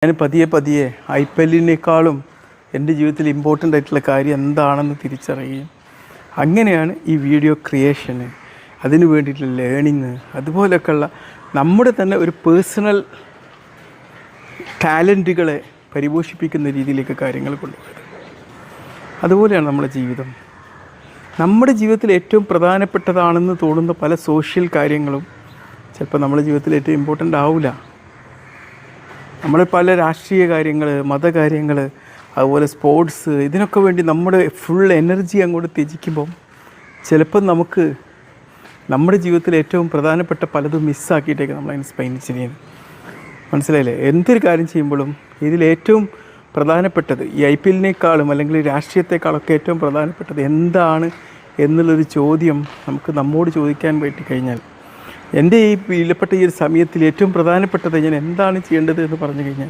ഞാൻ പതിയെ പതിയെ IPLനേക്കാളും എൻ്റെ ജീവിതത്തിൽ ഇമ്പോർട്ടൻ്റ് ആയിട്ടുള്ള കാര്യം എന്താണെന്ന് തിരിച്ചറിയുകയും അങ്ങനെയാണ് ഈ വീഡിയോ ക്രിയേഷന്, അതിന് വേണ്ടിയിട്ടുള്ള ലേണിങ്, അതുപോലെയൊക്കെയുള്ള നമ്മുടെ തന്നെ ഒരു പേഴ്സണൽ ടാലൻറ്റുകളെ പരിപോഷിപ്പിക്കുന്ന രീതിയിലേക്ക് കാര്യങ്ങൾ കൊണ്ടുപോയത്. അതുപോലെയാണ് നമ്മുടെ ജീവിതം. നമ്മുടെ ജീവിതത്തിൽ ഏറ്റവും പ്രധാനപ്പെട്ടതാണെന്ന് തോന്നുന്ന പല സോഷ്യൽ കാര്യങ്ങളും ചിലപ്പോൾ നമ്മുടെ ജീവിതത്തിൽ ഏറ്റവും ഇമ്പോർട്ടൻ്റ് ആവില്ല. നമ്മൾ പല രാഷ്ട്രീയ കാര്യങ്ങൾ, മതകാര്യങ്ങൾ, അതുപോലെ സ്പോർട്സ്, ഇതിനൊക്കെ വേണ്ടി നമ്മുടെ ഫുൾ എനർജി അങ്ങോട്ട് ത്യജിക്കുമ്പം ചിലപ്പം നമുക്ക് നമ്മുടെ ജീവിതത്തിൽ ഏറ്റവും പ്രധാനപ്പെട്ട പലതും മിസ്സാക്കിയിട്ടേക്ക് നമ്മളതിന് സ്പെൻഡ് ചെയ്യുന്നത്. മനസ്സിലായില്ലേ? എന്തൊരു കാര്യം ചെയ്യുമ്പോഴും ഇതിലേറ്റവും പ്രധാനപ്പെട്ടത് ഈ IPLനേക്കാളും അല്ലെങ്കിൽ രാഷ്ട്രീയത്തെക്കാളൊക്കെ ഏറ്റവും പ്രധാനപ്പെട്ടത് എന്താണ് എന്നുള്ളൊരു ചോദ്യം നമുക്ക് നമ്മോട് ചോദിക്കാൻ വേണ്ടി കഴിഞ്ഞാൽ, എൻ്റെ ഈ വിലപ്പെട്ട ഈ ഒരു സമയത്തിൽ ഏറ്റവും പ്രധാനപ്പെട്ടത് ഞാൻ എന്താണ് ചെയ്യേണ്ടത് എന്ന് പറഞ്ഞു കഴിഞ്ഞാൽ